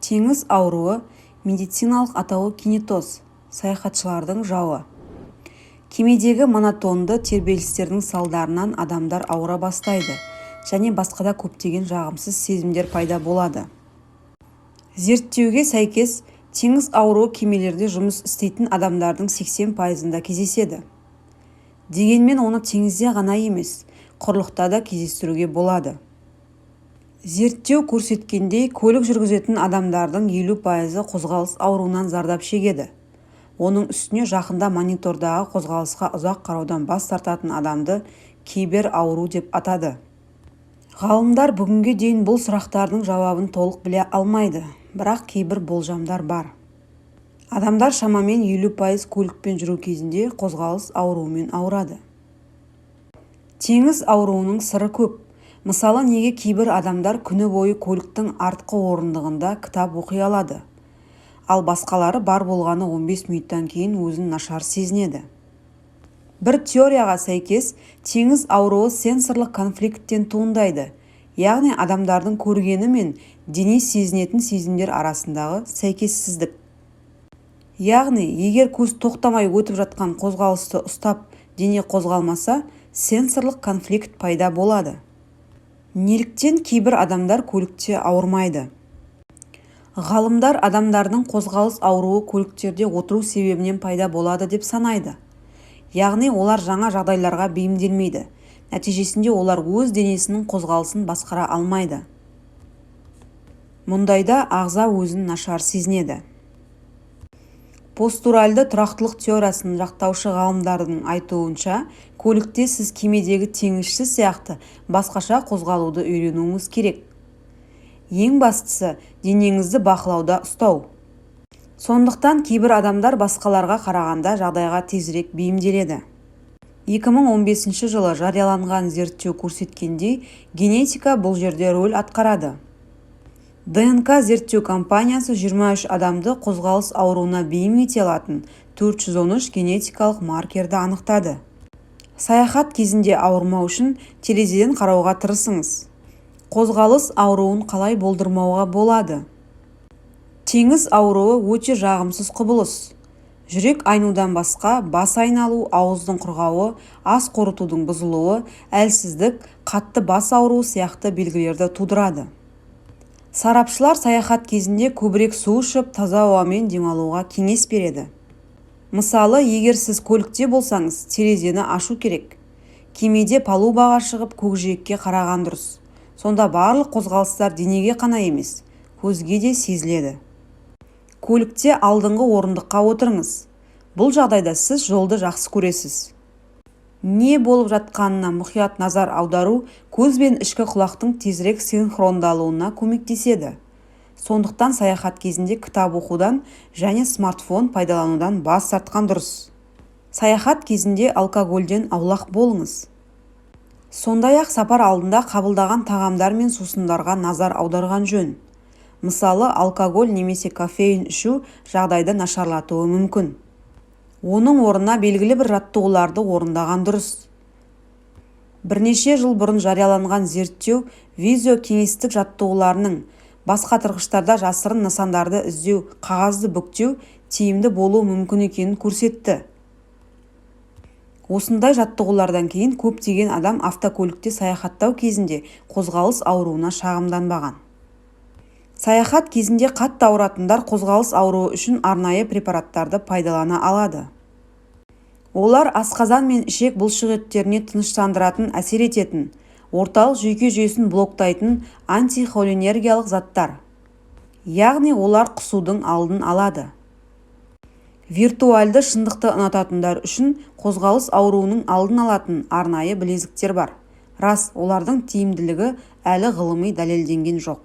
Теңіз ауруы медициналық атауы кинетоз, саяхатшылардың жауы. Кемедегі монотонды тербелістердің салдарынан адамдар ауыра бастайды және басқа да көптеген жағымсыз сезімдер пайда болады. Зерттеуге сәйкес, теңіз ауруы кемелерде жұмыс істейтін адамдардың 80%-ында кездеседі. Дегенмен оны теңізде ғана емес, құрлықта да кездестіруге болады. Зерттеу көрсеткендей, көлік жүргізетін адамдардың 50%-ы қозғалыс ауруынан зардап шегеді. Оның үстіне жақында монитордағы қозғалысқа ұзақ қараудан бас тартатын адамды кейбір ауру деп атады. Ғалымдар бүгінге дейін бұл сұрақтардың жауабын толық біле алмайды, бірақ кейбір болжамдар бар. Адамдар шамамен 50% көлікпен жүру кезінде қозғалыс ауруымен ауырады. Теңіз ауруының сыры көп. Мысалы, неге кейбір адамдар күні бойы көліктің артқы орындығында кітап оқи алады, ал басқалары бар болғаны 15 минуттан кейін өзін нашар сезінеді. Бір теорияға сәйкес, теңіз ауруы сенсорлық конфликттен туындайды, яғни адамдардың көргені мен дене сезінетін сезімдер арасындағы сәйкессіздік. Яғни, егер көз тоқтамай өтіп жатқан қозғалысты ұстап, дене қозғалмаса, сенсорлық конфликт пайда болады. Неліктен кейбір адамдар көлікте ауырмайды? Ғалымдар адамдардың қозғалыс ауруы көліктерде отыру себебінен пайда болады деп санайды. Яғни олар жаңа жағдайларға бейімделмейді. Нәтижесінде олар өз денесінің қозғалысын басқара алмайды. Мұндайда ағза өзін нашар сезінеді. Постуральды тұрақтылық теориясын жақтаушы ғалымдардың айтуынша, көлікте сіз кемедегі теңізші сияқты басқаша қозғалуды үйренуіңіз керек. Ең бастысы, денеңізді бақылауда ұстау. Сондықтан кейбір адамдар басқаларға қарағанда жағдайға тезірек бейімделеді. 2015 жылы жарияланған зерттеу көрсеткендей, генетика бұл жерде рөл атқарады. ДНК зерттеу компаниясы 23 адамды қозғалыс ауруына бейім ете алатын 413 генетикалық маркерді анықтады. Саяхат кезінде ауырмау үшін терезеден қарауға тырысыңыз. Қозғалыс ауруын қалай болдырмауға болады? Теңіз ауруы өте жағымсыз құбылыс. Жүрек айнудан басқа, бас айналу, ауыздың құрғауы, ас қорытудың бұзылуы, әлсіздік, қатты бас ауруы сияқты белгілерді тудырады. Сарапшылар саяхат кезінде көбірек су ішіп, таза ауамен демалуға кеңес береді. Мысалы, егер сіз көлікте болсаңыз, терезені ашу керек. Кемеде палубаға шығып, көкжиекке қараған дұрыс. Сонда барлық қозғалыстар денеге қана емес, көзге де сезіледі. Көлікте алдыңғы орындыққа отырыңыз. Бұл жағдайда сіз жолды жақсы көресіз. Не болып жатқанына мұқият назар аудару көз бен ішкі құлақтың тезірек синхрондалуына көмектеседі. Сондықтан саяхат кезінде кітап оқудан және смартфон пайдаланудан бас тартқан дұрыс. Саяхат кезінде алкогольден аулақ болыңыз. Сондай-ақ сапар алдында қабылдаған тағамдар мен сусындарға назар аударған жөн. Мысалы, алкоголь немесе кофеин ішу жағдайды нашарлатуы мүмкін. Оның орнына белгілі бір жаттығуларды орындаған дұрыс. Бірнеше жыл бұрын жарияланған зерттеу визиокеңестік жаттығуларының басқа тырғыштарда жасырын нысандарды іздеу, қағазды бүктеу тиімді болуы мүмкін екенін көрсетті. Осындай жаттығулардан кейін көптеген адам автокөлікте саяхаттау кезінде қозғалыс ауруына шағымданбаған. Саяхат кезінде қатты ауыратындар қозғалыс ауруы үшін арнайы препараттарды пайдалана алады. Олар асқазан мен ішек бұлшықеттеріне тыныштандыратын әсер ететін, орталық жүйке жүйесін блоктайтын антихолинергиялық заттар. Яғни олар құсудың алдын алады. Виртуальды шындықты ұнататындар үшін қозғалыс ауруының алдын алатын арнайы білезіктер бар. Рас, олардың тиімділігі әлі ғылыми дәлелденген жоқ.